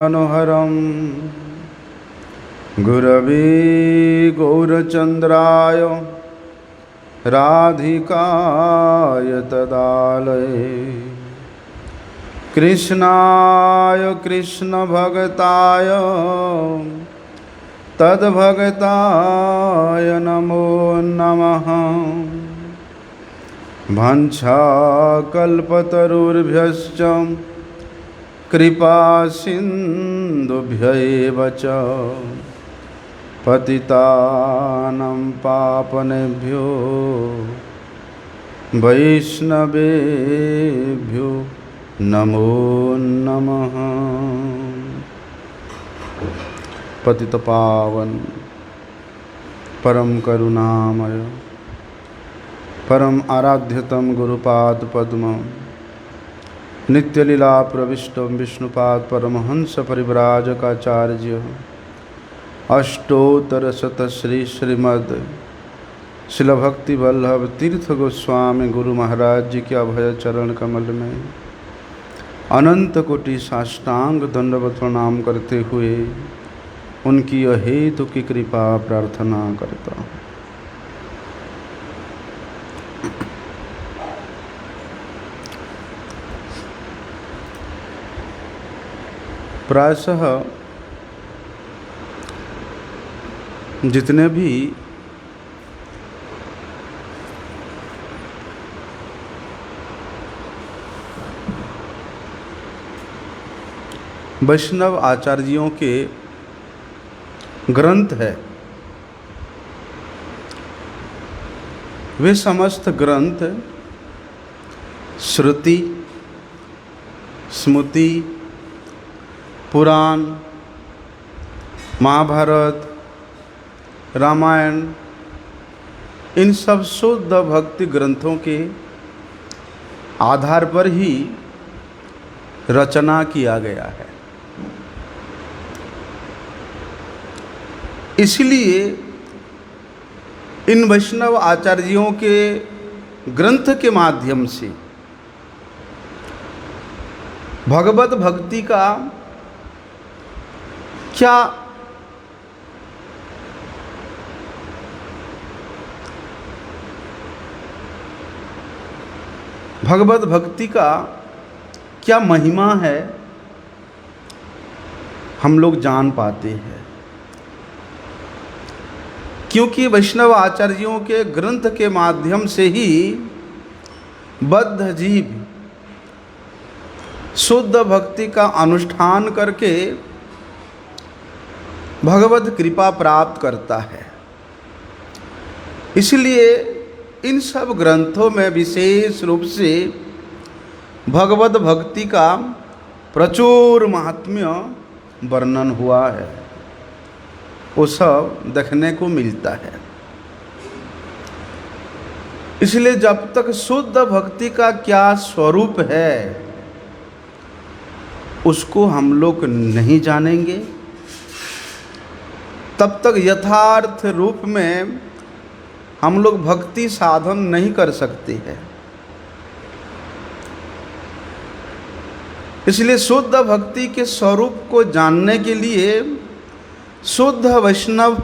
मनोहरं गुरवे गौरचन्द्राय राधिकाय तदालये कृष्णाय कृष्णभक्ताय तद्भक्ताय नमो नमः। वाञ्छाकल्पतरुर्भ्यश्च कृपा सिन्धुभ्यैव च पतितानां पावनेभ्यो वैष्णवेभ्यो नमो नमः। पतित पावन परम करुणामय परम आराध्यतम गुरुपाद पद्म नित्यलीला प्रविष्टम विष्णुपाद परमहंस परिव्राजकाचार्य अष्टोत्तर शत श्री श्रीमद् शिल भक्ति वल्लभ तीर्थ गोस्वामी गुरु महाराज जी के अभय चरण कमल में अनंत कोटि साष्टांग दंडवत प्रणाम करते हुए उनकी अहेतु की कृपा प्रार्थना करता हूँ। प्रायशः जितने भी वैष्णव आचार्यों के ग्रंथ है, वे समस्त ग्रंथ श्रुति स्मृति पुराण महाभारत रामायण इन सब शुद्ध भक्ति ग्रंथों के आधार पर ही रचना किया गया है। इसलिए इन वैष्णव आचार्यों के ग्रंथ के माध्यम से भगवत भक्ति का क्या भगवत भक्ति का क्या महिमा है हम लोग जान पाते हैं, क्योंकि वैष्णव आचार्यों के ग्रंथ के माध्यम से ही बद्ध जीव शुद्ध भक्ति का अनुष्ठान करके भगवत कृपा प्राप्त करता है। इसलिए इन सब ग्रंथों में विशेष रूप से भगवत भक्ति का प्रचुर महात्म्य वर्णन हुआ है, वो सब देखने को मिलता है। इसलिए जब तक शुद्ध भक्ति का क्या स्वरूप है उसको हम लोग नहीं जानेंगे, तब तक यथार्थ रूप में हम लोग भक्ति साधन नहीं कर सकते हैं। इसलिए शुद्ध भक्ति के स्वरूप को जानने के लिए शुद्ध वैष्णव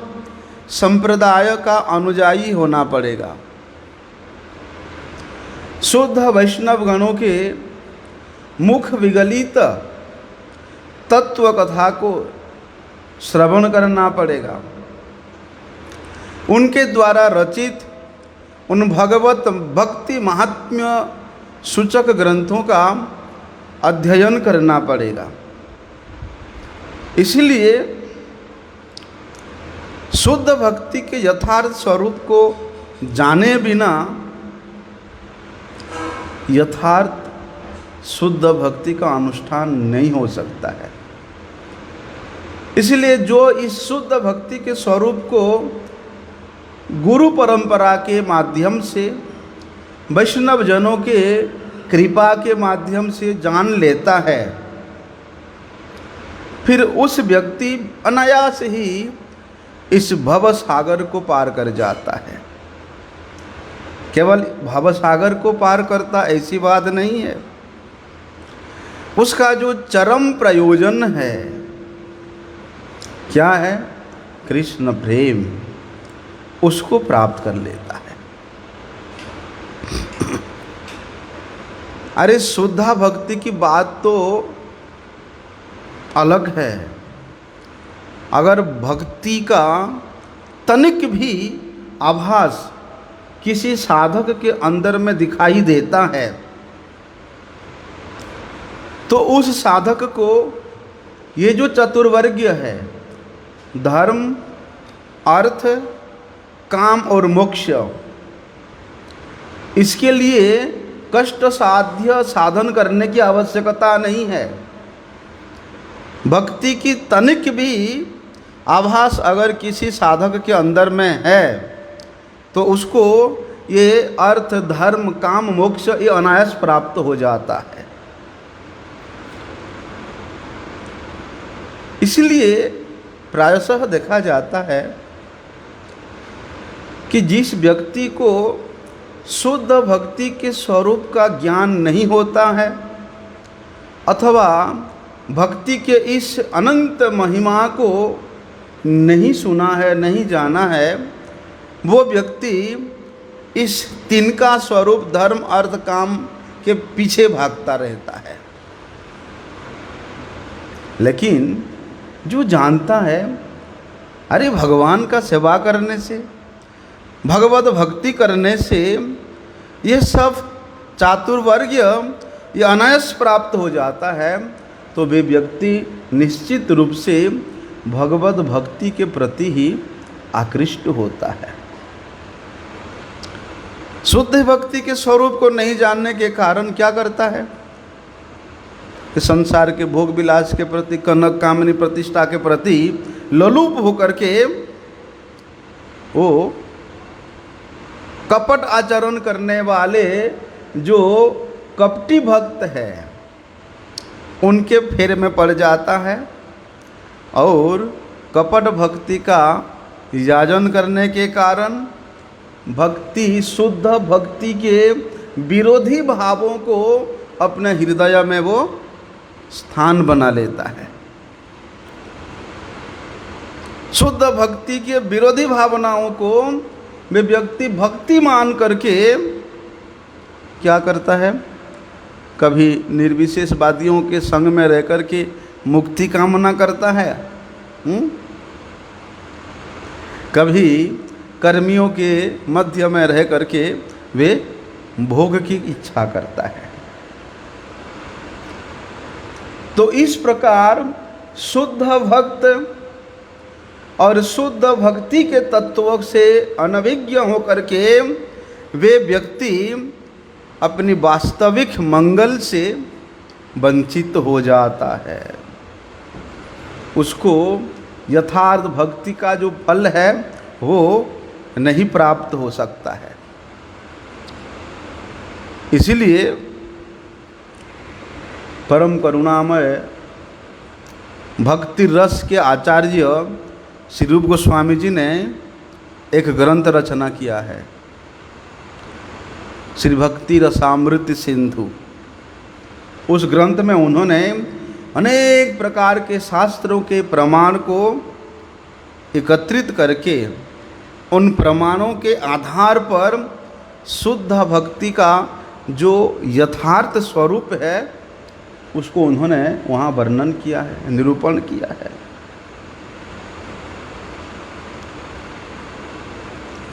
संप्रदाय का अनुयायी होना पड़ेगा। शुद्ध वैष्णव गणों के मुख विगलित तत्व कथा को श्रवण करना पड़ेगा। उनके द्वारा रचित उन भगवत भक्ति महात्म्य सूचक ग्रंथों का अध्ययन करना पड़ेगा। इसलिए शुद्ध भक्ति के यथार्थ स्वरूप को जाने बिना यथार्थ शुद्ध भक्ति का अनुष्ठान नहीं हो सकता है। इसलिए जो इस शुद्ध भक्ति के स्वरूप को गुरु परंपरा के माध्यम से वैष्णव जनों के कृपा के माध्यम से जान लेता है, फिर उस व्यक्ति अनायास ही इस भव सागर को पार कर जाता है। केवल भव सागर को पार करता ऐसी बात नहीं है, उसका जो चरम प्रयोजन है क्या है? कृष्ण प्रेम, उसको प्राप्त कर लेता है। अरे शुद्धा भक्ति की बात तो अलग है। अगर भक्ति का तनिक भी आभास किसी साधक के अंदर में दिखाई देता है तो उस साधक को ये जो चतुर्वर्गीय है, धर्म, अर्थ, काम और मोक्ष, इसके लिए कष्ट साध्य साधन करने की आवश्यकता नहीं है। भक्ति की तनिक भी आभास अगर किसी साधक के अंदर में है तो उसको ये अर्थ, धर्म, काम, मोक्ष ये अनायास प्राप्त हो जाता है। इसलिए प्रायशः देखा जाता है कि जिस व्यक्ति को शुद्ध भक्ति के स्वरूप का ज्ञान नहीं होता है अथवा भक्ति के इस अनंत महिमा को नहीं सुना है, नहीं जाना है, वो व्यक्ति इस तीन का स्वरूप धर्म, अर्थ, काम के पीछे भागता रहता है। लेकिन जो जानता है, अरे भगवान का सेवा करने से, भगवत भक्ति करने से ये सब चातुर्वर्गीय ये अनायास प्राप्त हो जाता है, तो वे व्यक्ति निश्चित रूप से भगवत भक्ति के प्रति ही आकृष्ट होता है। शुद्ध भक्ति के स्वरूप को नहीं जानने के कारण क्या करता है कि संसार के भोग विलास के प्रति, कनक कामनी प्रतिष्ठा के प्रति लोलुप होकर के वो कपट आचरण करने वाले जो कपटी भक्त है उनके फेर में पड़ जाता है और कपट भक्ति का याजन करने के कारण भक्ति, शुद्ध भक्ति के विरोधी भावों को अपने हृदय में वो स्थान बना लेता है। शुद्ध भक्ति के विरोधी भावनाओं को वे व्यक्ति भक्ति मान करके क्या करता है, कभी निर्विशेषवादियों के संग में रह कर के मुक्ति कामना करता है, कभी कर्मियों के मध्य में रह करके वे भोग की इच्छा करता है। तो इस प्रकार शुद्ध भक्त और शुद्ध भक्ति के तत्वों से अनभिज्ञ होकर के वे व्यक्ति अपनी वास्तविक मंगल से वंचित हो जाता है। उसको यथार्थ भक्ति का जो फल है वो नहीं प्राप्त हो सकता है। इसीलिए परम करुणामय भक्ति रस के आचार्य श्री रूप गोस्वामी जी ने एक ग्रंथ रचना किया है, श्री भक्ति रसामृत सिंधु। उस ग्रंथ में उन्होंने अनेक प्रकार के शास्त्रों के प्रमाण को एकत्रित करके उन प्रमाणों के आधार पर शुद्ध भक्ति का जो यथार्थ स्वरूप है उसको उन्होंने वहाँ वर्णन किया है, निरूपण किया है।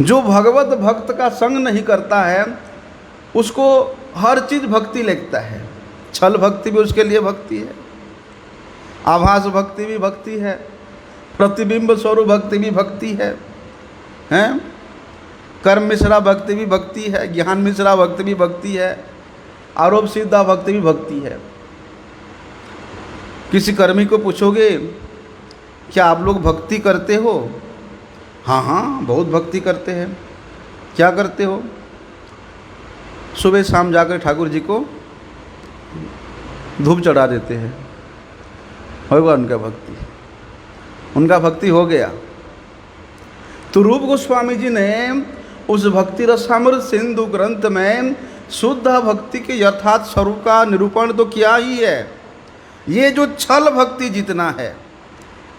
जो भगवत भक्त का संग नहीं करता है उसको हर चीज़ भक्ति लगता है। छल भक्ति भी उसके लिए भक्ति है, आभास भक्ति भी भक्ति है, प्रतिबिंब स्वरूप भक्ति भी भक्ति है, हैं? कर्म मिश्रा भक्ति भी भक्ति है, ज्ञान मिश्रा भक्ति भी भक्ति है, आरोप सिद्धा भक्ति भी भक्ति है। किसी कर्मी को पूछोगे क्या आप लोग भक्ति करते हो? हाँ हाँ बहुत भक्ति करते हैं। क्या करते हो? सुबह शाम जाकर ठाकुर जी को धूप चढ़ा देते हैं, होगा उनका भक्ति, उनका भक्ति हो गया। तो रूप गोस्वामी जी ने उस भक्ति रसामृत सिंधु ग्रंथ में शुद्ध भक्ति के यथार्थ स्वरूप का निरूपण तो किया ही है। ये जो छल भक्ति जितना है,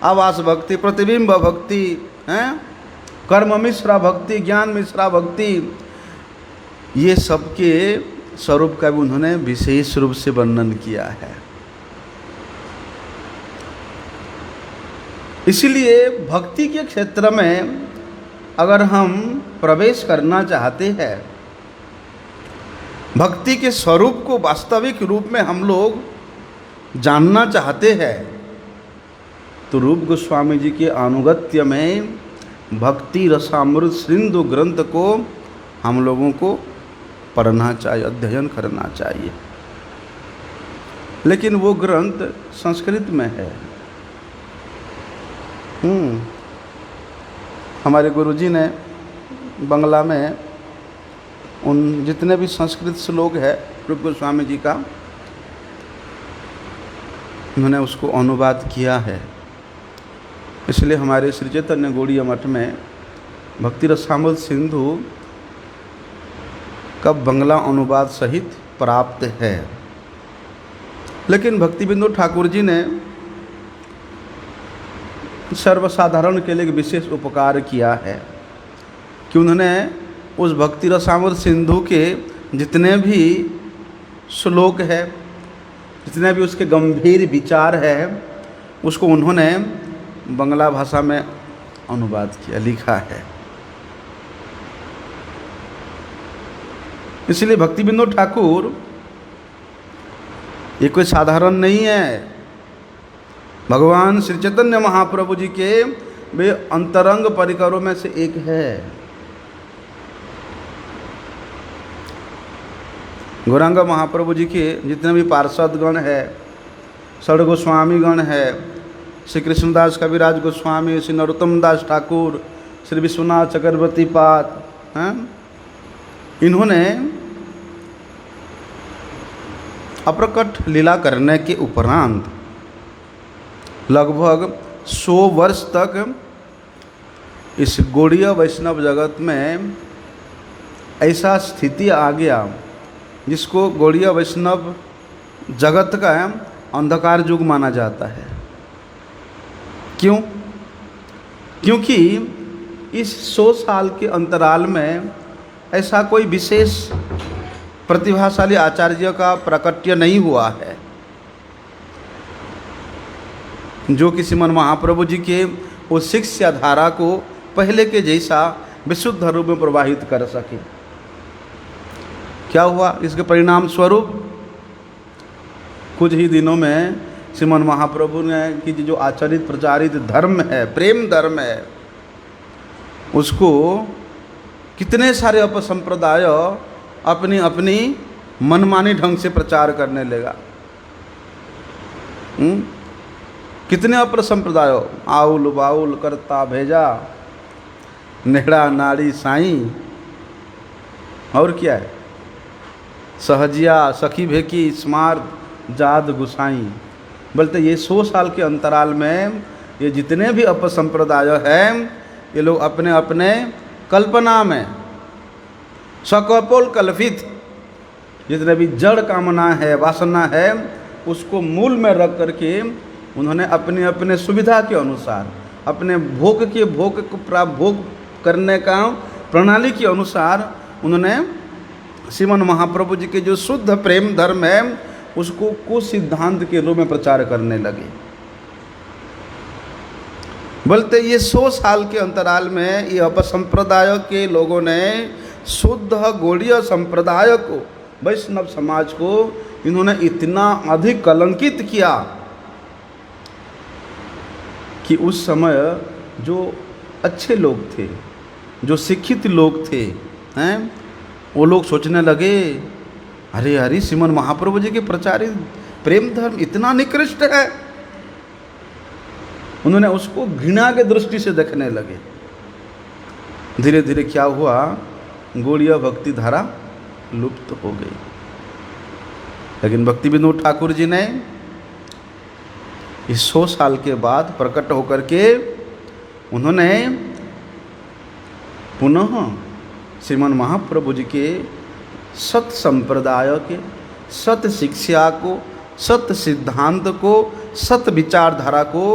आवास भक्ति, प्रतिबिंब भक्ति, हैं, कर्म मिश्रा भक्ति, ज्ञान मिश्रा भक्ति, ये सबके स्वरूप का भी उन्होंने विशेष रूप से वर्णन किया है। इसलिए भक्ति के क्षेत्र में अगर हम प्रवेश करना चाहते हैं, भक्ति के स्वरूप को वास्तविक रूप में हम लोग जानना चाहते हैं, तो रूप गोस्वामी जी के अनुगत्य में भक्ति रसामृत सिंधु ग्रंथ को हम लोगों को पढ़ना चाहिए, अध्ययन करना चाहिए। लेकिन वो ग्रंथ संस्कृत में है। हमारे गुरुजी ने बंगला में उन जितने भी संस्कृत श्लोक है रूप गोस्वामी जी का, उन्होंने उसको अनुवाद किया है। इसलिए हमारे श्री चैतन्य गौड़ीय मठ में भक्ति रसामृत सिंधु का बंगला अनुवाद सहित प्राप्त है। लेकिन भक्तिबिंदु ठाकुर जी ने सर्वसाधारण के लिए एक विशेष उपकार किया है कि उन्होंने उस भक्ति रसामृत सिंधु के जितने भी श्लोक है, जितने भी उसके गंभीर विचार है, उसको उन्होंने बंगला भाषा में अनुवाद किया, लिखा है। इसलिए भक्तिबिंदु ठाकुर ये कोई साधारण नहीं है। भगवान श्री चैतन्य महाप्रभु जी के वे अंतरंग परिकरों में से एक है। गौरांग महाप्रभु जी के जितने भी पार्षद गण है, षड गोस्वामी गण है, श्री कृष्णदास कविराज गोस्वामी, श्री नरोत्तम दास ठाकुर, श्री विश्वनाथ चक्रवर्ती पाद, हैं, इन्होंने अप्रकट लीला करने के उपरांत लगभग 100 वर्ष तक इस गौड़ीय वैष्णव जगत में ऐसा स्थिति आ गया जिसको गौड़ीय वैष्णव जगत का अंधकार युग माना जाता है। क्यों? क्योंकि इस 100 साल के अंतराल में ऐसा कोई विशेष प्रतिभाशाली आचार्य का प्राकट्य नहीं हुआ है जो कि श्रीमन महाप्रभु जी के उस शिक्षा धारा को पहले के जैसा विशुद्ध रूप में प्रवाहित कर सके। क्या हुआ? इसके परिणाम स्वरूप कुछ ही दिनों में श्रीमन महाप्रभु ने कि जो आचरित प्रचारित धर्म है, प्रेम धर्म है, उसको कितने सारे अपसंप्रदाय अपनी अपनी मनमानी ढंग से प्रचार करने लगा। कितने अपर संप्रदाय, आउल बाउल करता भेजा, नेड़ा नाड़ी साईं, और क्या है, सहजिया सखी भेकी स्मार्त जाद गुसाई। बोलते ये 100 साल के अंतराल में ये जितने भी अपसंप्रदाय हैं, ये लोग अपने अपने कल्पना में सकपोल कल्पित जितने भी जड़ कामना है, वासना है, उसको मूल में रख करके उन्होंने अपने अपने सुविधा के अनुसार, अपने भोग को प्राप्त भोग करने का प्रणाली के अनुसार उन्होंने श्रीमन महाप्रभु जी के जो शुद्ध प्रेम धर्म है उसको कुछ सिद्धांत के रूप में प्रचार करने लगे। बोलते ये 100 साल के अंतराल में ये अपसंप्रदाय के लोगों ने शुद्ध गौड़ीय संप्रदाय को, वैष्णव समाज को इन्होंने इतना अधिक कलंकित किया कि उस समय जो अच्छे लोग थे, जो शिक्षित लोग थे, हैं, वो लोग सोचने लगे, अरे अरे श्रीमन महाप्रभु जी के प्रचारित प्रेम धर्म इतना निकृष्ट है। उन्होंने उसको घृणा के दृष्टि से देखने लगे। धीरे धीरे क्या हुआ, गौड़ीय भक्ति धारा लुप्त हो गई। लेकिन भक्तिबिंदु ठाकुर जी ने इस 100 साल के बाद प्रकट होकर के उन्होंने पुनः श्रीमन महाप्रभु जी के सत संप्रदाय के, सत शिक्षा को, सत सिद्धांत को, सत विचारधारा को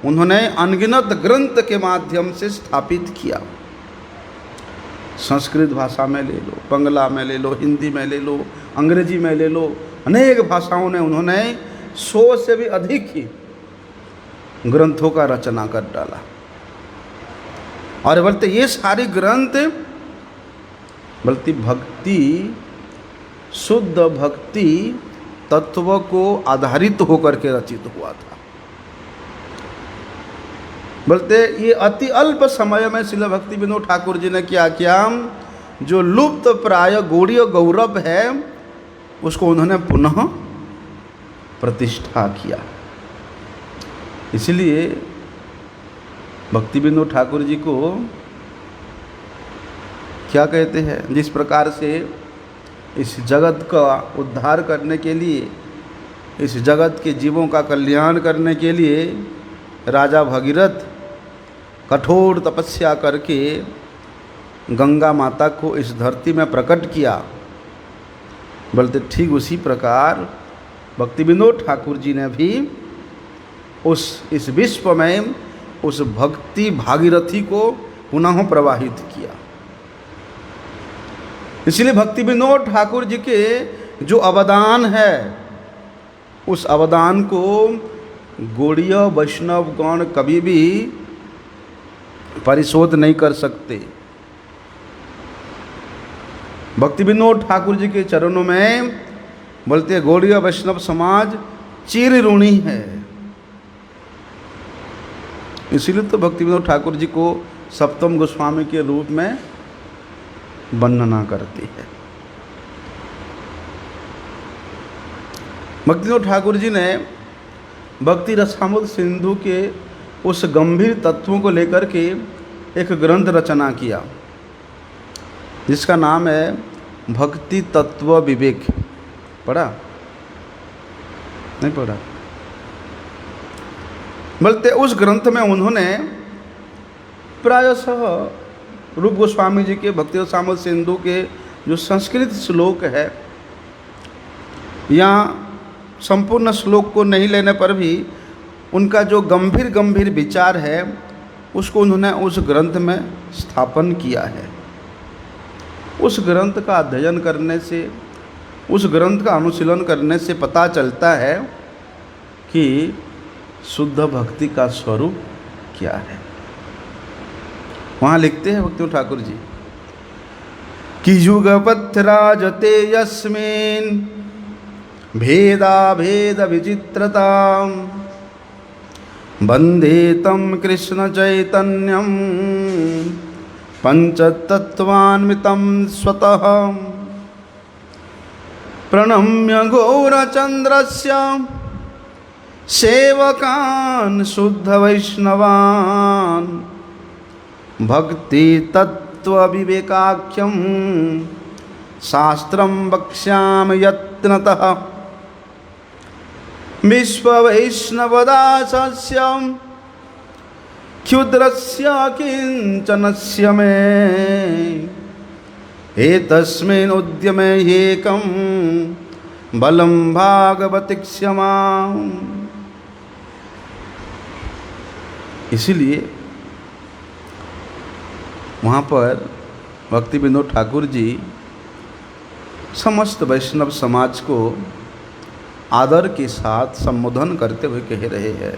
उन्होंने अनगिनत ग्रंथ के माध्यम से स्थापित किया। संस्कृत भाषा में ले लो, बंगला में ले लो, हिंदी में ले लो, अंग्रेजी में ले लो, अनेक भाषाओं में उन्होंने 100 से भी अधिक ही ग्रंथों का रचना कर डाला। और बोलते ये सारे ग्रंथ बोलती भक्ति, शुद्ध भक्ति तत्व को आधारित होकर के रचित हुआ था। बोलते ये अति अल्प समय में श्रील भक्ति विनोद ठाकुर जी ने क्या किया, जो लुप्त प्राय गौड़ीय गौरव है उसको उन्होंने पुनः प्रतिष्ठा किया। इसलिए भक्ति विनोद ठाकुर जी को क्या कहते हैं, जिस प्रकार से इस जगत का उद्धार करने के लिए, इस जगत के जीवों का कल्याण करने के लिए राजा भगीरथ कठोर तपस्या करके गंगा माता को इस धरती में प्रकट किया, बोलते ठीक उसी प्रकार भक्ति विनोद ठाकुर जी ने भी इस विश्व में उस भक्ति भागीरथी को पुनः प्रवाहित किया। इसलिए भक्ति विनोद ठाकुर जी के जो अवदान है, उस अवदान को गौड़ीय वैष्णव गण कभी भी परिशोध नहीं कर सकते। भक्ति विनोद ठाकुर जी के चरणों में बोलते गौड़ीय वैष्णव समाज चिर ऋणी है। इसीलिए तो भक्ति विनोद ठाकुर जी को सप्तम गोस्वामी के रूप में वर्णना करती है। भक्ति विनोद ठाकुर जी ने भक्ति रसामृत सिंधु के उस गंभीर तत्वों को लेकर के एक ग्रंथ रचना किया, जिसका नाम है भक्ति तत्व विवेक। पढ़ा? नहीं पढ़ा? बोलते उस ग्रंथ में उन्होंने प्रायशः रूप गोस्वामी जी के भक्ति रसामृत सिंधु के जो संस्कृत श्लोक है, या संपूर्ण श्लोक को नहीं लेने पर भी उनका जो गंभीर विचार है उसको उन्होंने उस ग्रंथ में स्थापन किया है। उस ग्रंथ का अध्ययन करने से, उस ग्रंथ का अनुशीलन करने से पता चलता है कि शुद्ध भक्ति का स्वरूप क्या है। वहाँ लिखते हैं भक्ति ठाकुर जी कि युगपथराजते यस्मिन् भेदा भेद विचित्रता वंदे तम कृष्ण चैतन्यम पंचतत्वान्वितं स्वतः प्रणम्य गौरचंद्रस्य सेवकान् शुद्ध वैष्णवान् भक्ति तत्व विवेकाख्यम शास्त्रं वक्ष्यामि यत्नतः विश्व वैष्णवदासस्य क्षुद्रस्य किंचनस्य मे एतस्मिन् उद्यमे एकं बलं भागवति क्षमा। इसीलिए वहाँ पर भक्ति विनोद ठाकुर जी समस्त वैष्णव समाज को आदर के साथ संबोधन करते हुए कह रहे हैं,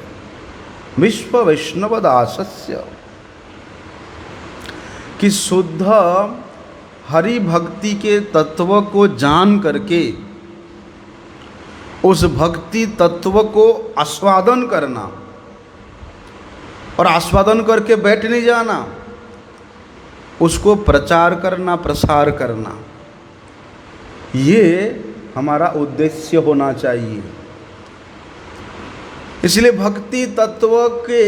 विश्व वैष्णव दासस्य, कि शुद्ध हरि भक्ति के तत्व को जान करके उस भक्ति तत्व को आस्वादन करना और आस्वादन करके बैठ नहीं जाना, उसको प्रचार करना, प्रसार करना, ये हमारा उद्देश्य होना चाहिए। इसलिए भक्ति तत्व के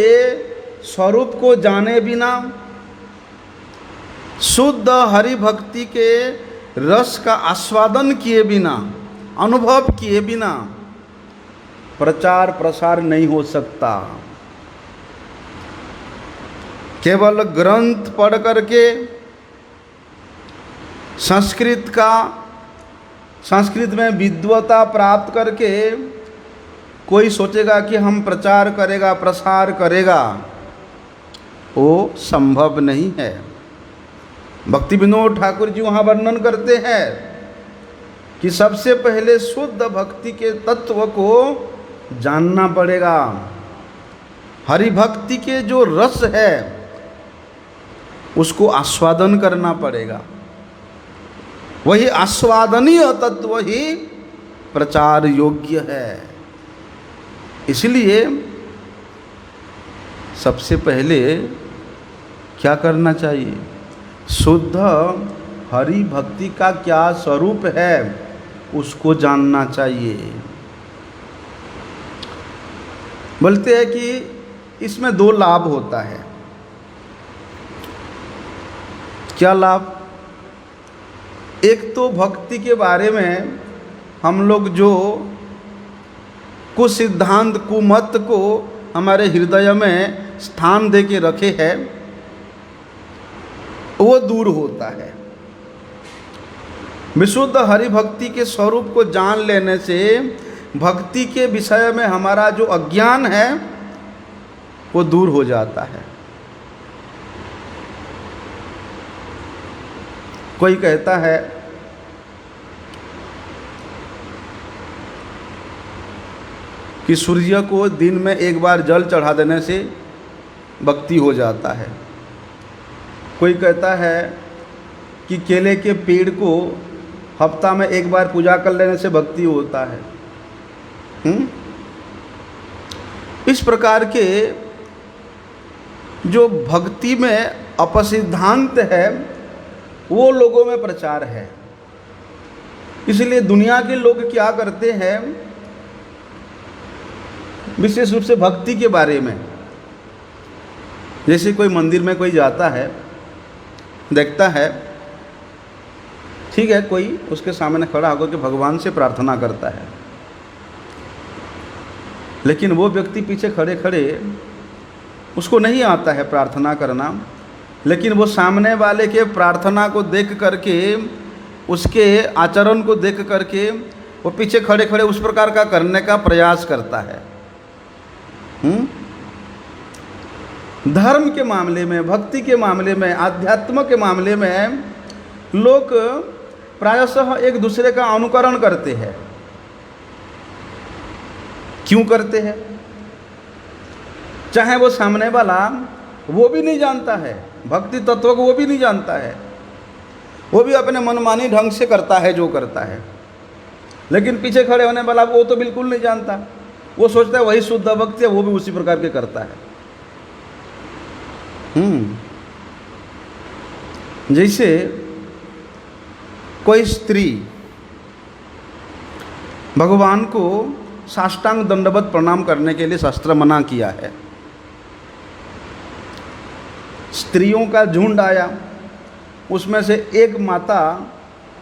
स्वरूप को जाने बिना, शुद्ध हरि भक्ति के रस का आस्वादन किए बिना, अनुभव किए बिना प्रचार प्रसार नहीं हो सकता। केवल ग्रंथ पढ़ करके संस्कृत में विद्वता प्राप्त करके कोई सोचेगा कि हम प्रचार करेगा, प्रसार करेगा, वो संभव नहीं है। भक्ति विनोद ठाकुर जी वहाँ वर्णन करते हैं कि सबसे पहले शुद्ध भक्ति के तत्व को जानना पड़ेगा। हरि भक्ति के जो रस है उसको आस्वादन करना पड़ेगा। वही आस्वादनीय तत्व ही प्रचार योग्य है। इसलिए सबसे पहले क्या करना चाहिए? शुद्ध हरि भक्ति का क्या स्वरूप है उसको जानना चाहिए। बोलते हैं कि इसमें दो लाभ होता है। क्या लाभ? एक तो भक्ति के बारे में हम लोग जो कुछ सिद्धांत कुमत को हमारे हृदय में स्थान दे के रखे हैं वो दूर होता है। विशुद्ध हरि भक्ति के स्वरूप को जान लेने से भक्ति के विषय में हमारा जो अज्ञान है वो दूर हो जाता है। कोई कहता है कि सूर्य को दिन में एक बार जल चढ़ा देने से भक्ति हो जाता है। कोई कहता है कि केले के पेड़ को हफ्ता में एक बार पूजा कर लेने से भक्ति होता है। इस प्रकार के जो भक्ति में अपसिद्धांत है वो लोगों में प्रचार है। इसलिए दुनिया के लोग क्या करते हैं, विशेष रूप से भक्ति के बारे में, जैसे कोई मंदिर में कोई जाता है, देखता है, ठीक है, कोई उसके सामने खड़ा होकर के भगवान से प्रार्थना करता है, लेकिन वो व्यक्ति पीछे खड़े खड़े उसको नहीं आता है प्रार्थना करना, लेकिन वो सामने वाले के प्रार्थना को देख करके, उसके आचरण को देख करके वो पीछे खड़े खड़े उस प्रकार का करने का प्रयास करता है। धर्म के मामले में, भक्ति के मामले में, आध्यात्म के मामले में लोग प्रायशः एक दूसरे का अनुकरण करते हैं। क्यों करते हैं? चाहे वो सामने वाला वो भी नहीं जानता है, भक्ति तत्व को वो भी नहीं जानता है, वो भी अपने मनमानी ढंग से करता है जो करता है, लेकिन पीछे खड़े होने वाला वो तो बिल्कुल नहीं जानता। वो सोचता है वही शुद्ध भक्ति है, वो भी उसी प्रकार के करता है। जैसे कोई स्त्री भगवान को साष्टांग दंडवत प्रणाम करने के लिए शास्त्र मना किया है। स्त्रियों का झुंड आया, उसमें से एक माता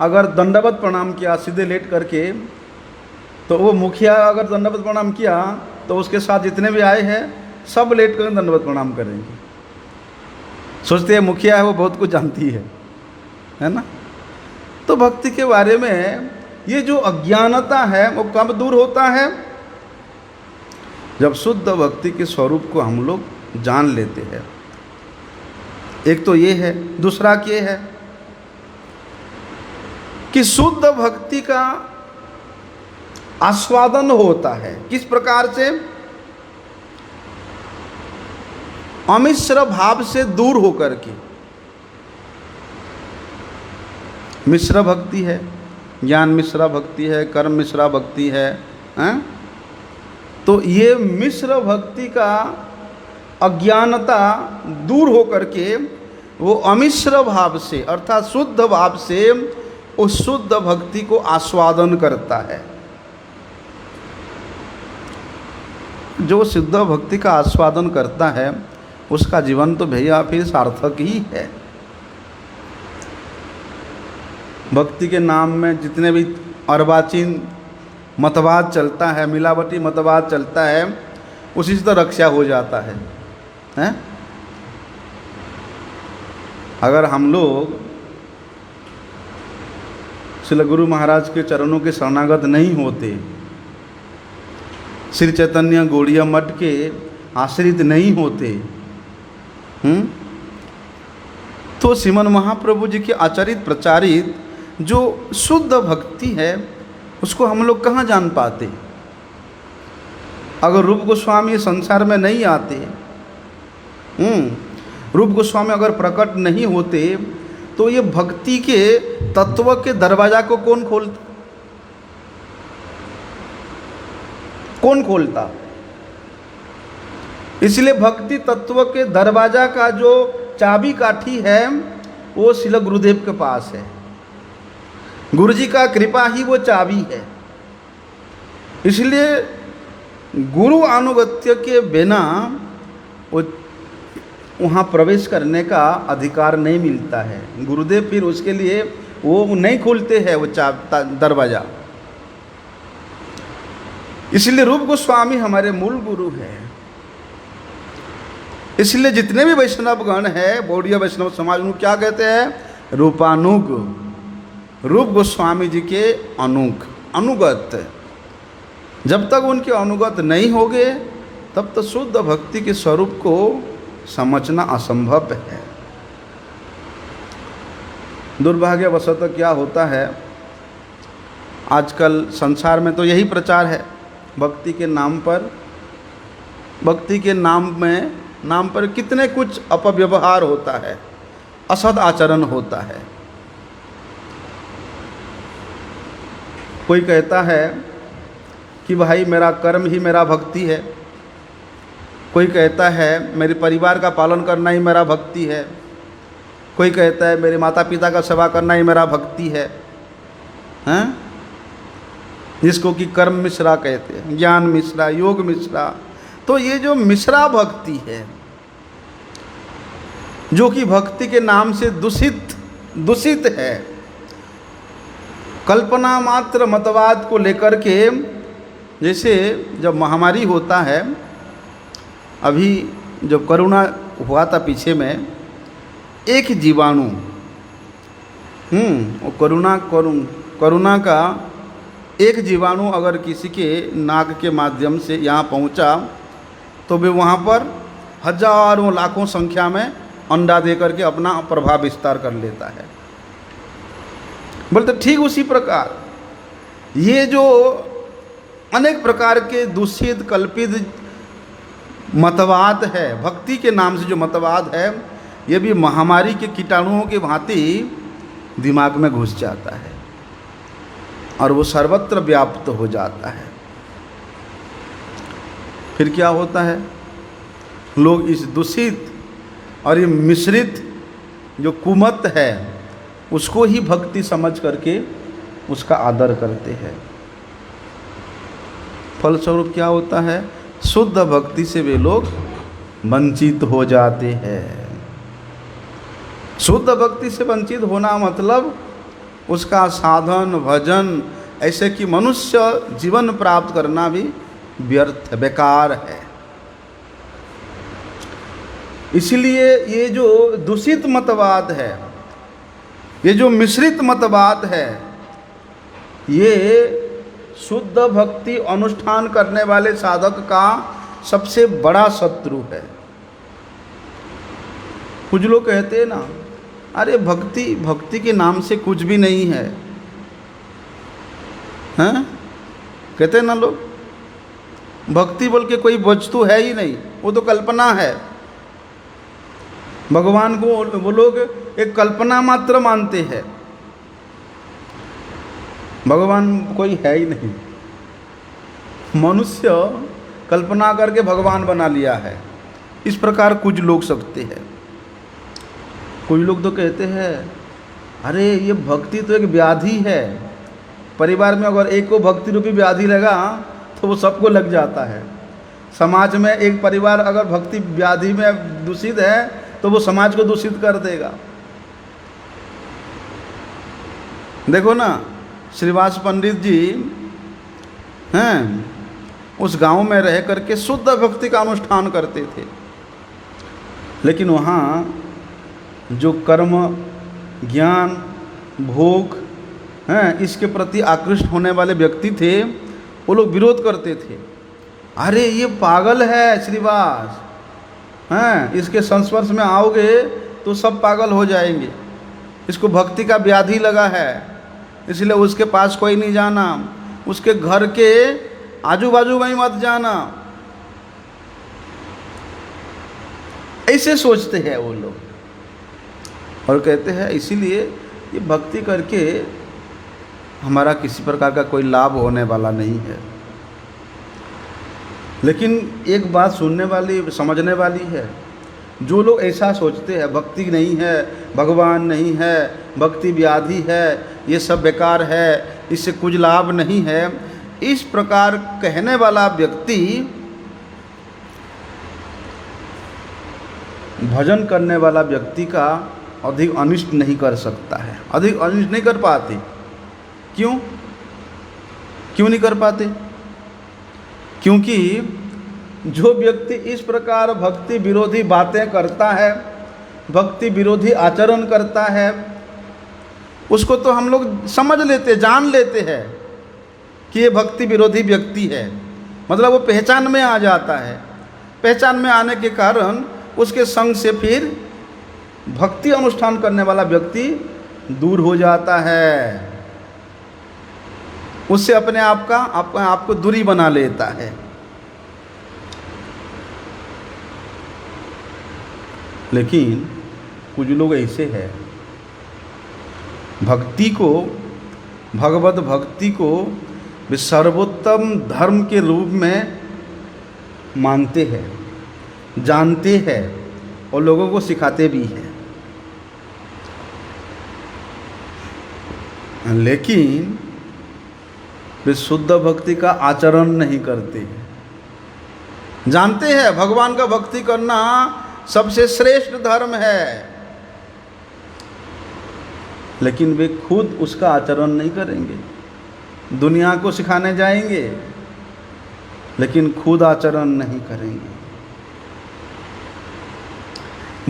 अगर दंडवत प्रणाम किया सीधे लेट करके, तो वो मुखिया अगर दंडवत प्रणाम किया तो उसके साथ जितने भी आए हैं सब लेट कर दंडवत प्रणाम करेंगे। सोचते हैं मुखिया है, वो बहुत कुछ जानती है ना। तो भक्ति के बारे में ये जो अज्ञानता है वो कब दूर होता है? जब शुद्ध भक्ति के स्वरूप को हम लोग जान लेते हैं। एक तो ये है। दूसरा ये है कि शुद्ध भक्ति का आस्वादन होता है। किस प्रकार से? अमिश्र भाव से दूर होकर के। मिश्र भक्ति है, ज्ञान मिश्रा भक्ति है, कर्म मिश्रा भक्ति है, तो ये मिश्र भक्ति का अज्ञानता दूर होकर के वो अमिश्र भाव से अर्थात शुद्ध भाव से उस शुद्ध भक्ति को आस्वादन करता है। जो शुद्ध भक्ति का आस्वादन करता है उसका जीवन तो भैया फिर सार्थक ही है। भक्ति के नाम में जितने भी अर्वाचीन मतवाद चलता है, मिलावटी मतवाद चलता है, उसी से तो रक्षा हो जाता है, हैं? अगर हम लोग श्री गुरु महाराज के चरणों के शरणागत नहीं होते, श्री चैतन्य गौड़िया मठ के आश्रित नहीं होते, तो श्रीमन महाप्रभु जी के आचरित प्रचारित जो शुद्ध भक्ति है उसको हम लोग कहाँ जान पाते। अगर रूप गोस्वामी संसार में नहीं आते, रूप गोस्वामी अगर प्रकट नहीं होते, तो ये भक्ति के तत्व के दरवाजा को कौन खोलता। इसलिए भक्ति तत्व के दरवाजा का जो चाबी काठी है वो श्रील गुरुदेव के पास है। गुरु जी का कृपा ही वो चाबी है। इसलिए गुरु अनुगत्य के बिना वो वहाँ प्रवेश करने का अधिकार नहीं मिलता है। गुरुदेव फिर उसके लिए वो नहीं खोलते हैं वो दरवाजा। इसलिए रूप गोस्वामी हमारे मूल गुरु हैं। इसलिए जितने भी वैष्णव गण हैं, गौड़ीय वैष्णव समाज, उनको क्या कहते हैं? रूपानुग, रूप गोस्वामी जी के अनुगत। जब तक उनके अनुगत नहीं होंगे तब तक शुद्ध भक्ति के स्वरूप को समझना असंभव है। दुर्भाग्यवशत क्या होता है, आजकल संसार में तो यही प्रचार है, भक्ति के नाम पर कितने कुछ अपव्यवहार होता है, असद आचरण होता है। कोई कहता है कि भाई मेरा कर्म ही मेरा भक्ति है। कोई कहता है मेरे परिवार का पालन करना ही मेरा भक्ति है। कोई कहता है मेरे माता पिता का सेवा करना ही मेरा भक्ति है, हैं? जिसको कि कर्म मिश्रा कहते हैं, ज्ञान मिश्रा, योग मिश्रा। तो ये जो मिश्रा भक्ति है, जो कि भक्ति के नाम से दूषित है, कल्पना मात्र मतवाद को लेकर के, जैसे जब महामारी होता है, अभी जब कोरोना हुआ था पीछे में, एक जीवाणु कोरोना का एक जीवाणु अगर किसी के नाक के माध्यम से यहाँ पहुँचा तो वे वहाँ पर हजारों लाखों संख्या में अंडा दे करके अपना प्रभाव विस्तार कर लेता है। बोलते ठीक उसी प्रकार ये जो अनेक प्रकार के दूषित कल्पित मतवाद है, भक्ति के नाम से जो मतवाद है, ये भी महामारी के कीटाणुओं के भांति दिमाग में घुस जाता है और वो सर्वत्र व्याप्त हो जाता है। फिर क्या होता है, लोग इस दूषित और ये मिश्रित जो कुमत है उसको ही भक्ति समझ करके उसका आदर करते हैं। फलस्वरूप क्या होता है, शुद्ध भक्ति से वे लोग वंचित हो जाते हैं। शुद्ध भक्ति से वंचित होना मतलब उसका साधन भजन ऐसे कि मनुष्य जीवन प्राप्त करना भी व्यर्थ बेकार है। इसलिए ये जो दूषित मतवाद है, ये जो मिश्रित मतवाद है, ये शुद्ध भक्ति अनुष्ठान करने वाले साधक का सबसे बड़ा शत्रु है। कुछ लोग कहते हैं ना, अरे भक्ति के नाम से कुछ भी नहीं है, हैं? कहते हैं ना लोग, भक्ति बोल के कोई वस्तु है ही नहीं, वो तो कल्पना है। भगवान को वो लोग एक कल्पना मात्र मानते हैं, भगवान कोई है ही नहीं। मनुष्य कल्पना करके भगवान बना लिया है। इस प्रकार कुछ लोग सकते हैं। कुछ लोग तो कहते हैं अरे ये भक्ति तो एक व्याधि है, परिवार में अगर एक को भक्ति रूपी व्याधि लगा तो वो सबको लग जाता है। समाज में एक परिवार अगर भक्ति व्याधि में दूषित है तो वो समाज को दूषित कर देगा। देखो ना, श्रीवास पंडित जी हैं, उस गांव में रह करके शुद्ध भक्ति का अनुष्ठान करते थे, लेकिन वहाँ जो कर्म ज्ञान भोग हैं इसके प्रति आकृष्ट होने वाले व्यक्ति थे, वो लोग विरोध करते थे। अरे ये पागल है श्रीवास, हैं, इसके संस्पर्श में आओगे तो सब पागल हो जाएंगे, इसको भक्ति का व्याधि लगा है, इसलिए उसके पास कोई नहीं जाना, उसके घर के आजू बाजू में ही मत जाना। ऐसे सोचते हैं वो लोग और कहते हैं इसीलिए ये भक्ति करके हमारा किसी प्रकार का कोई लाभ होने वाला नहीं है। लेकिन एक बात सुनने वाली समझने वाली है, जो लोग ऐसा सोचते हैं भक्ति नहीं है, भगवान नहीं है, भक्ति व्याधि है, ये सब बेकार है, इससे कुछ लाभ नहीं है, इस प्रकार कहने वाला व्यक्ति भजन करने वाला व्यक्ति का अधिक अनिष्ट नहीं कर सकता है, अधिक अनिष्ट नहीं कर पाते। क्यों नहीं कर पाते? क्योंकि जो व्यक्ति इस प्रकार भक्ति विरोधी बातें करता है, भक्ति विरोधी आचरण करता है, उसको तो हम लोग समझ लेते, जान लेते हैं कि ये भक्ति विरोधी व्यक्ति है, मतलब वो पहचान में आ जाता है। पहचान में आने के कारण उसके संग से फिर भक्ति अनुष्ठान करने वाला व्यक्ति दूर हो जाता है, उससे अपने आप को दूरी बना लेता है। लेकिन कुछ लोग ऐसे हैं, भक्ति को, भगवत भक्ति को वे सर्वोत्तम धर्म के रूप में मानते हैं, जानते हैं और लोगों को सिखाते भी हैं, लेकिन वे शुद्ध भक्ति का आचरण नहीं करते हैं। जानते हैं भगवान का भक्ति करना सबसे श्रेष्ठ धर्म है, लेकिन वे खुद उसका आचरण नहीं करेंगे। दुनिया को सिखाने जाएंगे लेकिन खुद आचरण नहीं करेंगे।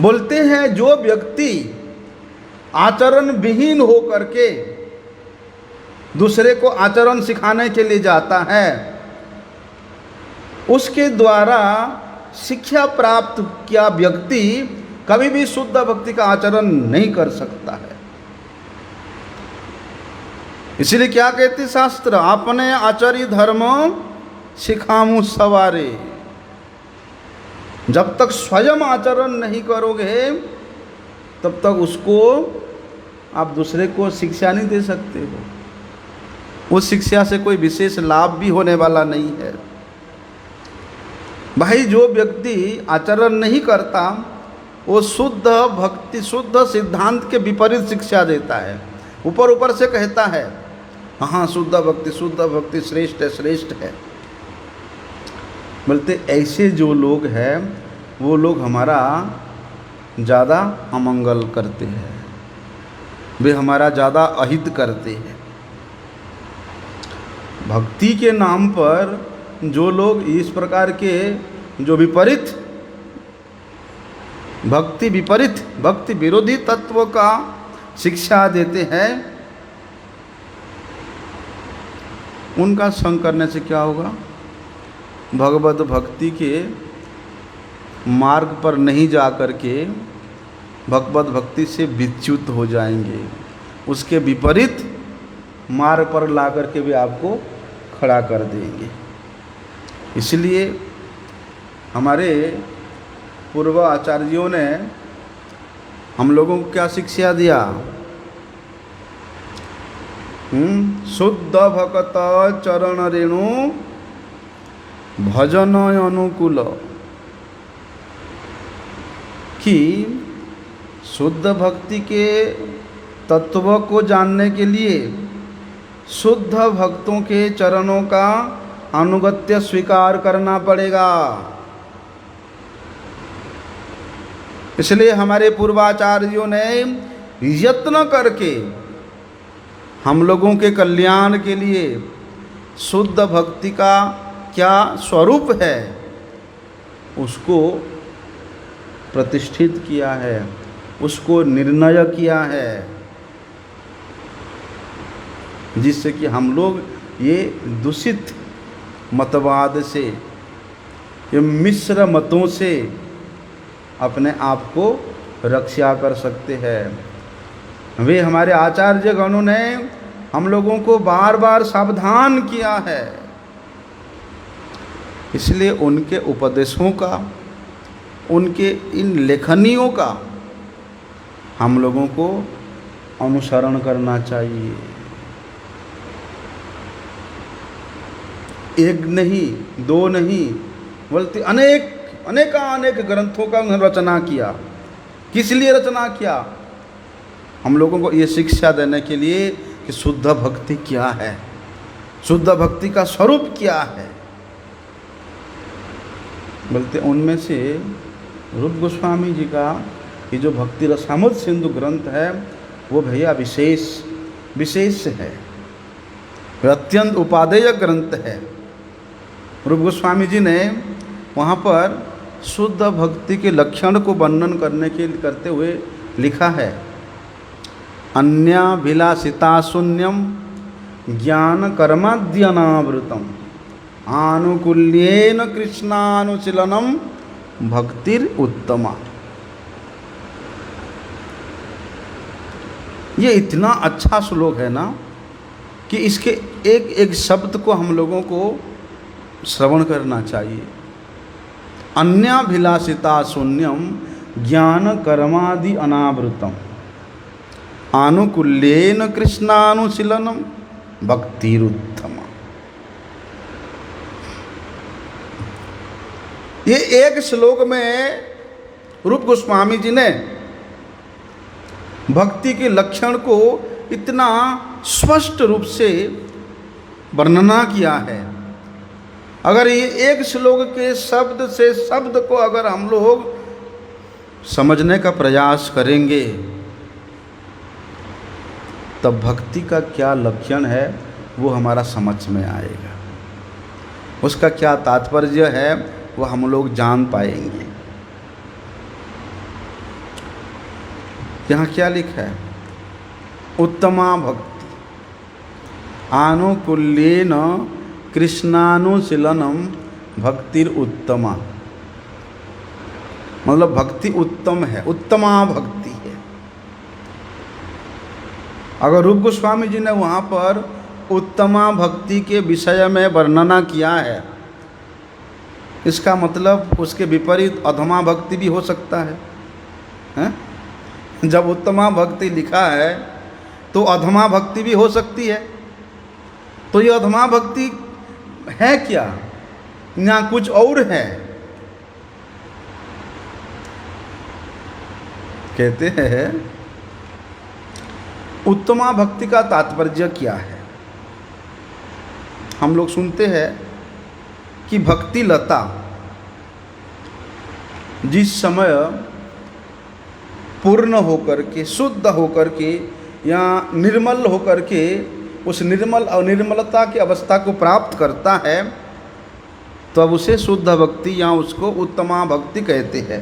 बोलते हैं जो व्यक्ति आचरण विहीन हो करके दूसरे को आचरण सिखाने के लिए जाता है, उसके द्वारा शिक्षा प्राप्त किया व्यक्ति कभी भी शुद्ध भक्ति का आचरण नहीं कर सकता है। इसलिए क्या कहते शास्त्र, आपने आचार्य धर्म सिखामु सवारे। जब तक स्वयं आचरण नहीं करोगे तब तक उसको आप दूसरे को शिक्षा नहीं दे सकते हो। उस शिक्षा से कोई विशेष लाभ भी होने वाला नहीं है। भाई जो व्यक्ति आचरण नहीं करता वो शुद्ध भक्ति, शुद्ध सिद्धांत के विपरीत शिक्षा देता है। ऊपर ऊपर से कहता है हाँ शुद्ध भक्ति श्रेष्ठ है, श्रेष्ठ है। बोलते ऐसे जो लोग हैं वो लोग हमारा ज़्यादा अमंगल करते हैं, वे हमारा ज़्यादा अहित करते हैं। भक्ति के नाम पर जो लोग इस प्रकार के जो विपरीत भक्ति विरोधी तत्व का शिक्षा देते हैं, उनका संग करने से क्या होगा? भगवत भक्ति के मार्ग पर नहीं जा कर के भगवत भक्ति से विच्युत हो जाएंगे, उसके विपरीत मार्ग पर ला कर के भी आपको खड़ा कर देंगे। इसलिए हमारे पूर्व आचार्यों ने हम लोगों को क्या शिक्षा दिया? शुद्ध भक्त चरण रेणु भजन अनुकूल, कि शुद्ध भक्ति के तत्व को जानने के लिए शुद्ध भक्तों के चरणों का अनुगत्य स्वीकार करना पड़ेगा। इसलिए हमारे पूर्वाचार्यों ने यत्न करके हम लोगों के कल्याण के लिए शुद्ध भक्ति का क्या स्वरूप है उसको प्रतिष्ठित किया है, उसको निर्णय किया है, जिससे कि हम लोग ये दूषित मतवाद से ये मिश्र मतों से अपने आप को रक्षा कर सकते हैं। वे हमारे आचार्य गणों ने हम लोगों को बार बार सावधान किया है, इसलिए उनके उपदेशों का, उनके इन लेखनियों का हम लोगों को अनुसरण करना चाहिए। एक नहीं, दो नहीं, बल्कि अनेक ग्रंथों का उन्होंने रचना किया। किस लिए रचना किया? हम लोगों को ये शिक्षा देने के लिए कि शुद्ध भक्ति क्या है, शुद्ध भक्ति का स्वरूप क्या है। बोलते उनमें से रूप गोस्वामी जी का ये जो भक्ति रसामृत सिंधु ग्रंथ है वो भैया विशेष है, अत्यंत उपादेय ग्रंथ है। रूप गोस्वामी जी ने वहाँ पर शुद्ध भक्ति के लक्षण को वर्णन करते हुए लिखा है, अन्याभिलाषिता शून्यम ज्ञान कर्माद्यनावृतम आनुकूल्येन कृष्णानुशीलनम भक्तिर उत्तमा। ये इतना अच्छा श्लोक है ना कि इसके एक एक शब्द को हम लोगों को श्रवण करना चाहिए। अन्याभिलाषिता शून्यम ज्ञान कर्मादि अनावृतम आनुकूल्येन कृष्णानुशीलनम भक्तिरुत्तमा। ये एक श्लोक में रूप गोस्वामी जी ने भक्ति के लक्षण को इतना स्पष्ट रूप से वर्णना किया है। अगर ये एक श्लोक के शब्द से शब्द को अगर हम लोग समझने का प्रयास करेंगे तब भक्ति का क्या लक्षण है वो हमारा समझ में आएगा, उसका क्या तात्पर्य है वो हम लोग जान पाएंगे। यहाँ क्या लिखा है? उत्तमा भक्ति आनुकूल्येन कृष्णानुशीलनम भक्तिर उत्तमा। मतलब भक्ति उत्तम है, उत्तमा भक्ति है। अगर रूप गोस्वामी जी ने वहाँ पर उत्तमा भक्ति के विषय में वर्णना किया है, इसका मतलब उसके विपरीत अधमा भक्ति भी हो सकता है, हैं? जब उत्तमा भक्ति लिखा है तो अधमा भक्ति भी हो सकती है। तो ये अधमा भक्ति है क्या या कुछ और है? कहते हैं उत्तमा भक्ति का तात्पर्य क्या है? हम लोग सुनते हैं कि भक्ति लता जिस समय पूर्ण होकर के, शुद्ध होकर के या निर्मल होकर के उस निर्मल और निर्मलता की अवस्था को प्राप्त करता है तो अब उसे शुद्ध भक्ति या उसको उत्तमा भक्ति कहते हैं।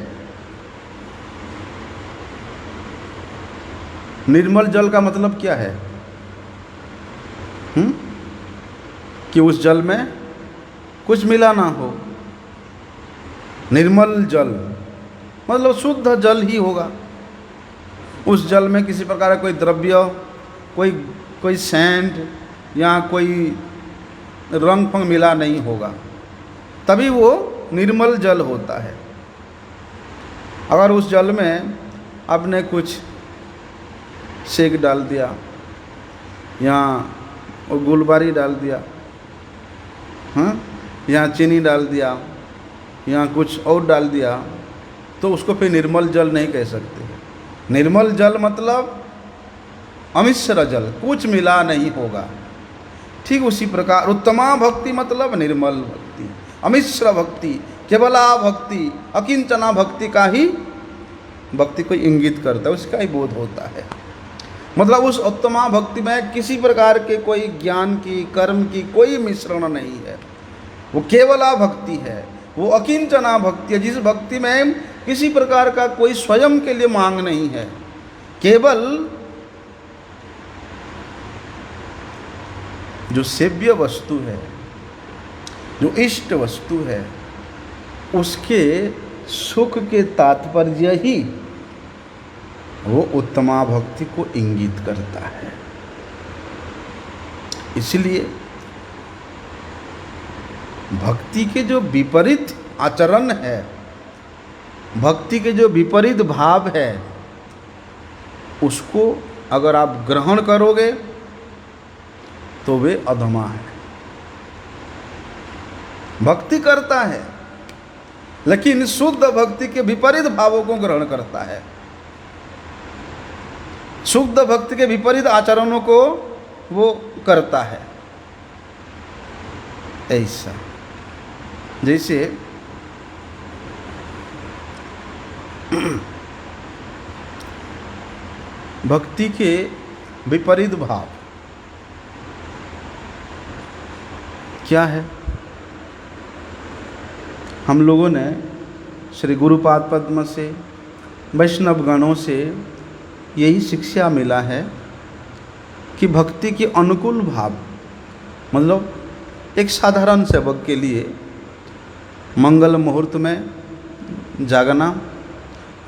निर्मल जल का मतलब क्या है? कि उस जल में कुछ मिला ना हो। निर्मल जल मतलब शुद्ध जल ही होगा। उस जल में किसी प्रकार का कोई द्रव्य, कोई सेंट या कोई रंग फंग मिला नहीं होगा, तभी वो निर्मल जल होता है। अगर उस जल में आपने कुछ सेक डाल दिया या गुलबारी डाल दिया, हाँ, या चीनी डाल दिया या कुछ और डाल दिया तो उसको फिर निर्मल जल नहीं कह सकते। निर्मल जल मतलब अमिश्र जल, कुछ मिला नहीं होगा। ठीक उसी प्रकार उत्तमा भक्ति मतलब निर्मल भक्ति, अमिश्र भक्ति, केवला भक्ति, अकिंचना भक्ति का ही भक्ति को इंगित करता है, उसका ही बोध होता है। मतलब उस उत्तमा भक्ति में किसी प्रकार के कोई ज्ञान की, कर्म की कोई मिश्रण नहीं है। वो केवला भक्ति है, वो अकिंचना भक्ति है, जिस भक्ति में किसी प्रकार का कोई स्वयं के लिए मांग नहीं है। केवल जो सेव्य वस्तु है, जो इष्ट वस्तु है, उसके सुख के तात्पर्य ही वो उत्तमा भक्ति को इंगित करता है। इसलिए भक्ति के जो विपरीत आचरण है, भक्ति के जो विपरीत भाव है, उसको अगर आप ग्रहण करोगे तो वे अधमा है। भक्ति करता है लेकिन शुद्ध भक्ति के विपरीत भावों को ग्रहण करता है, शुद्ध भक्ति के विपरीत आचरणों को वो करता है। ऐसा जैसे भक्ति के विपरीत भाव क्या है? हम लोगों ने श्री गुरुपाद पद्म से, वैष्णव गणों से यही शिक्षा मिला है कि भक्ति के अनुकूल भाव, मतलब एक साधारण सेवक के लिए मंगल मुहूर्त में जागना,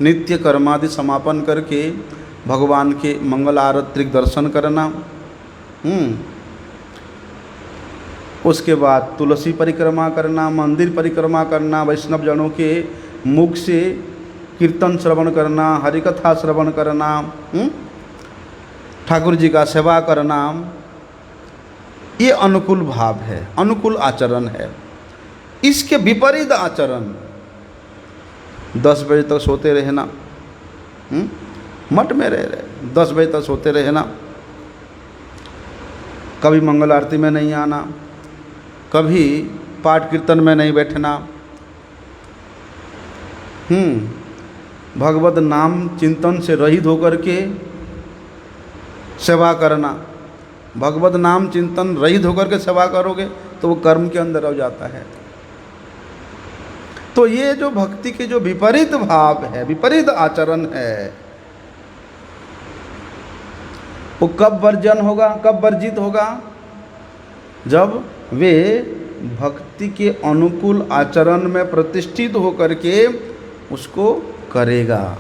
नित्य कर्मादि समापन करके भगवान के मंगल आरत्रिक दर्शन करना, उसके बाद तुलसी परिक्रमा करना, मंदिर परिक्रमा करना, वैष्णव जनों के मुख से कीर्तन श्रवण करना, हरिकथा श्रवण करना, ठाकुर जी का सेवा करना, ये अनुकूल भाव है, अनुकूल आचरण है। इसके विपरीत आचरण 10 बजे तक सोते रहना, मठ में रह 10 बजे तक सोते रहना, कभी मंगल आरती में नहीं आना, कभी पाठ कीर्तन में नहीं बैठना, भगवत नाम चिंतन से रहित होकर के सेवा करना। भगवत नाम चिंतन रहित होकर के सेवा करोगे तो वो कर्म के अंदर हो जाता है। तो ये जो भक्ति के जो विपरीत भाव है, विपरीत आचरण है, वो कब वर्जन होगा, कब वर्जित होगा? जब वे भक्ति के अनुकूल आचरण में प्रतिष्ठित होकर के उसको करेगा,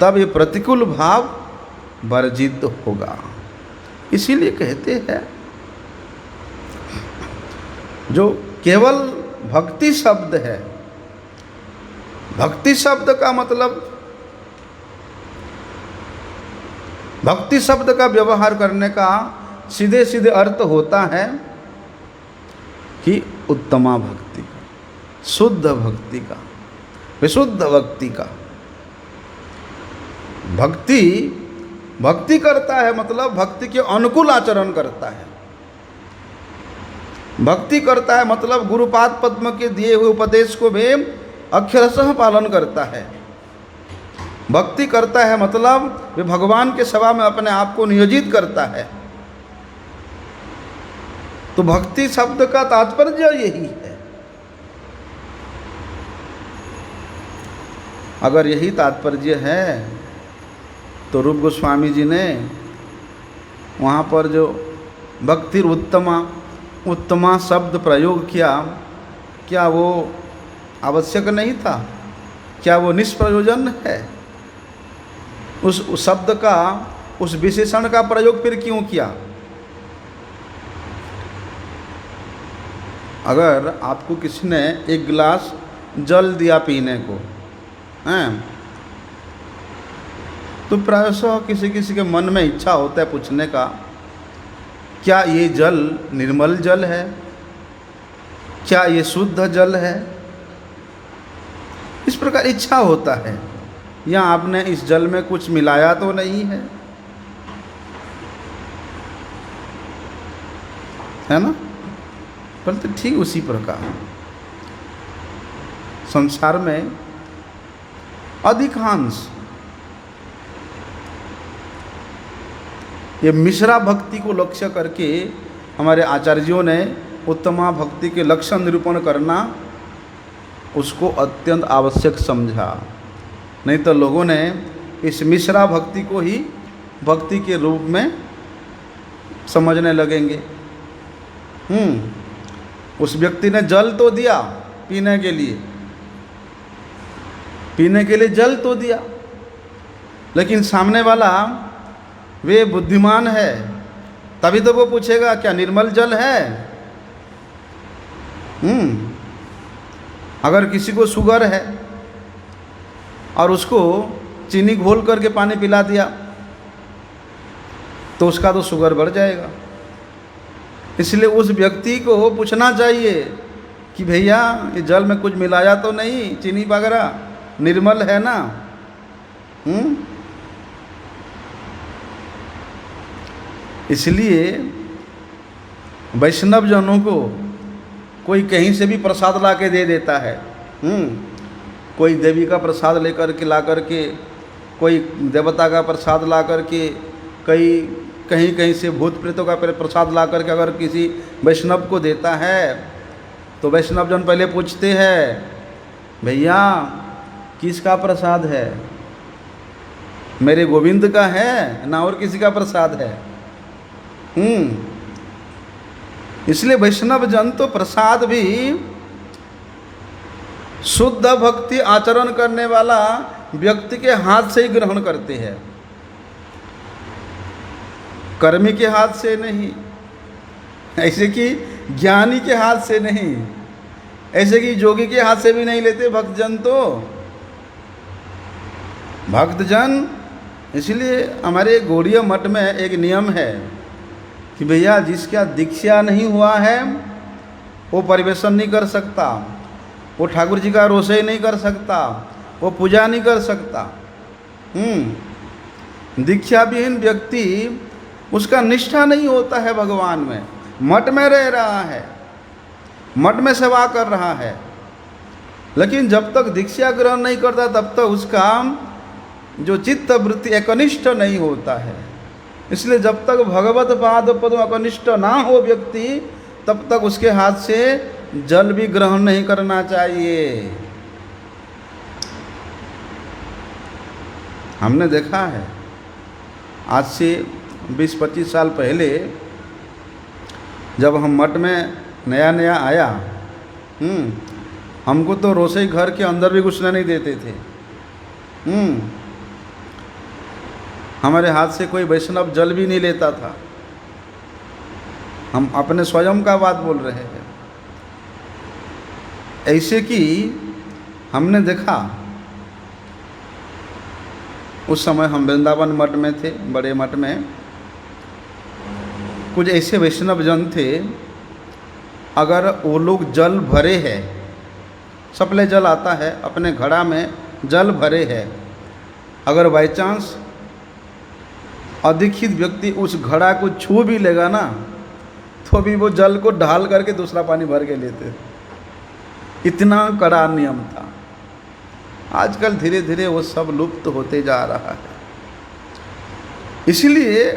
तब ये प्रतिकूल भाव वर्जित होगा। इसीलिए कहते हैं जो केवल भक्ति शब्द है, भक्ति शब्द का मतलब, भक्ति शब्द का व्यवहार करने का सीधे सीधे अर्थ होता है कि उत्तमा भक्ति का, शुद्ध भक्ति का, विशुद्ध भक्ति का। भक्ति भक्ति करता है मतलब भक्ति के अनुकूल आचरण करता है। भक्ति करता है मतलब गुरुपाद पद्म के दिए हुए उपदेश को भी अक्षरशः पालन करता है। भक्ति करता है मतलब वे भगवान के सेवा में अपने आप को नियोजित करता है। तो भक्ति शब्द का तात्पर्य यही है। अगर यही तात्पर्य है तो रूप गोस्वामी जी ने वहाँ पर जो भक्ति उत्तमा, उत्तमा शब्द प्रयोग किया, क्या वो आवश्यक नहीं था? क्या वो निष्प्रयोजन है? उस शब्द का, उस विशेषण का प्रयोग फिर क्यों किया? अगर आपको किसी ने एक गिलास जल दिया पीने को, हैं, तो प्रायशः किसी किसी के मन में इच्छा होता है पूछने का, क्या ये जल निर्मल जल है? क्या ये शुद्ध जल है? इस प्रकार इच्छा होता है। या आपने इस जल में कुछ मिलाया तो नहीं है, है ना? परंतु ठीक उसी प्रकार संसार में अधिकांश ये मिश्रा भक्ति को लक्ष्य करके हमारे आचार्यों ने उत्तमा भक्ति के लक्षण निरूपण करना उसको अत्यंत आवश्यक समझा। नहीं तो लोगों ने इस मिश्रा भक्ति को ही भक्ति के रूप में समझने लगेंगे। उस व्यक्ति ने जल तो दिया पीने के लिए, पीने के लिए जल तो दिया, लेकिन सामने वाला वे बुद्धिमान है, तभी तो वो पूछेगा क्या निर्मल जल है। अगर किसी को शुगर है और उसको चीनी घोल करके पानी पिला दिया तो उसका तो शुगर बढ़ जाएगा। इसलिए उस व्यक्ति को पूछना चाहिए कि भैया ये जल में कुछ मिलाया तो नहीं, चीनी वगैरह, निर्मल है ना। इसलिए वैष्णव जनों को कोई कहीं से भी प्रसाद ला के दे देता है। कोई देवी का प्रसाद लेकर के ला करके, कोई देवता का प्रसाद ला करके, कहीं कहीं से भूत प्रेतों का प्रसाद ला करके अगर किसी वैष्णव को देता है तो वैष्णव जन पहले पूछते हैं, भैया किसका प्रसाद है, मेरे गोविंद का है ना और किसी का प्रसाद है। इसलिए वैष्णव जन तो प्रसाद भी शुद्ध भक्ति आचरण करने वाला व्यक्ति के हाथ से ही ग्रहण करते हैं, कर्मी के हाथ से नहीं, ऐसे कि ज्ञानी के हाथ से नहीं, ऐसे कि जोगी के हाथ से भी नहीं लेते भक्तजन। तो भक्तजन, इसलिए हमारे गौड़ीय मठ में एक नियम है कि भैया जिसका दीक्षा नहीं हुआ है वो परिवेशन नहीं कर सकता, वो ठाकुर जी का रोषेई नहीं कर सकता, वो पूजा नहीं कर सकता। दीक्षा विहीन व्यक्ति, उसका निष्ठा नहीं होता है भगवान में। मठ में रह रहा है, मठ में सेवा कर रहा है, लेकिन जब तक दीक्षा ग्रहण नहीं करता तब तक उसका जो चित्त वृत्ति एकनिष्ठ नहीं होता है। इसलिए जब तक भगवत पाद पद एकनिष्ठ ना हो व्यक्ति, तब तक उसके हाथ से जल भी ग्रहण नहीं करना चाहिए। हमने देखा है आज से 20-25 साल पहले जब हम मठ में नया नया आया, हमको तो रोसई घर के अंदर भी घुसने नहीं देते थे। हमारे हाथ से कोई वैष्णव जल भी नहीं लेता था। हम अपने स्वयं का बात बोल रहे हैं। ऐसे कि हमने देखा, उस समय हम वृंदावन मठ में थे, बड़े मठ में कुछ ऐसे वैष्णव जन थे, अगर वो लोग जल भरे हैं, सप्लाई जल आता है, अपने घड़ा में जल भरे है, अगर बाई चांस अधिकृत व्यक्ति उस घड़ा को छू भी लेगा ना, तो भी वो जल को ढाल करके दूसरा पानी भर के लेते। इतना कड़ा नियम था। आजकल धीरे धीरे वो सब लुप्त होते जा रहा है। इसलिए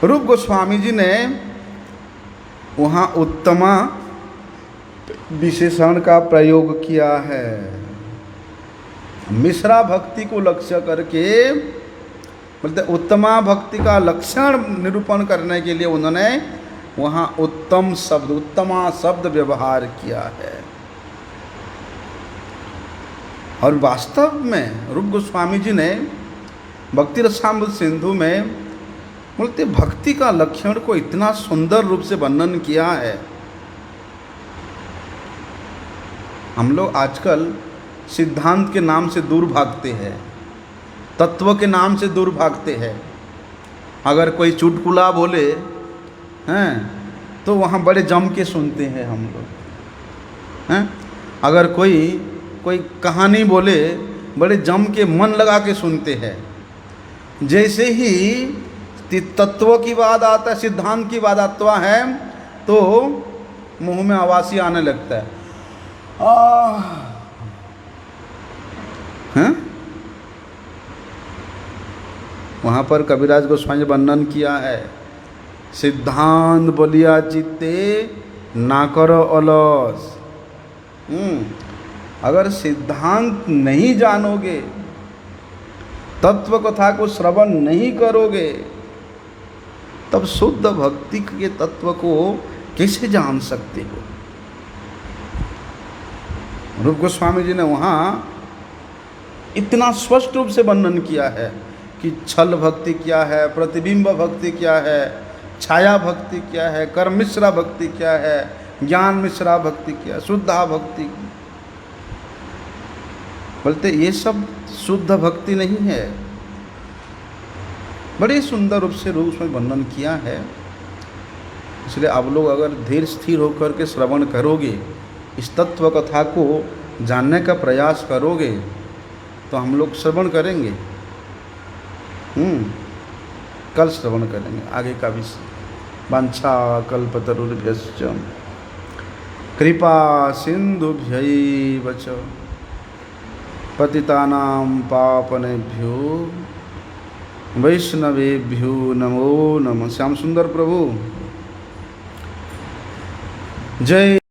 रूप गोस्वामी जी ने वहाँ उत्तमा विशेषण का प्रयोग किया है। मिश्रा भक्ति को लक्ष्य करके, बोलते उत्तमा भक्ति का लक्षण निरूपण करने के लिए उन्होंने वहाँ उत्तम शब्द, उत्तमा शब्द व्यवहार किया है। और वास्तव में रूप गोस्वामी जी ने भक्ति रसामृत सिंधु में बोलते भक्ति का लक्षण को इतना सुंदर रूप से वर्णन किया है। हम लोग आजकल सिद्धांत के नाम से दूर भागते हैं, तत्व के नाम से दूर भागते हैं। अगर कोई चुटकुला बोले हैं तो वहाँ बड़े जम के सुनते हैं हम लोग हैं। अगर कोई कहानी बोले, बड़े जम के मन लगा के सुनते हैं। जैसे ही तत्व की बात आता है, सिद्धांत की बात आता है, तो मुंह में आवासी आने लगता है। हैं? वहाँ पर कबीराज गोस्वामी वर्णन किया है, सिद्धांत बोलिया चित्ते ना करो अलस। अगर सिद्धांत नहीं जानोगे, तत्व कथा को श्रवण नहीं करोगे, तब शुद्ध भक्ति के तत्व को कैसे जान सकते हो? रूप गोस्वामी जी ने वहाँ इतना स्पष्ट रूप से वर्णन किया है कि छल भक्ति क्या है, प्रतिबिंब भक्ति क्या है, छाया भक्ति क्या है, कर्म मिश्रा भक्ति क्या है, ज्ञान मिश्रा भक्ति क्या है, शुद्धा भक्ति। बोलते ये सब शुद्ध भक्ति नहीं है। बड़े सुंदर रूप से रूप में वर्णन किया है। इसलिए आप लोग अगर धीर स्थिर होकर के श्रवण करोगे, इस तत्व कथा को जानने का प्रयास करोगे, तो हम लोग श्रवण करेंगे, कल श्रवण करेंगे आगे का विषय। वांछा कल्पतरुभ्यश्च कृपा सिंधुभ्यैव च पतितानां पावनेभ्यो वैष्णवेभ्यो नमो नमः। श्याम सुंदर प्रभु जय।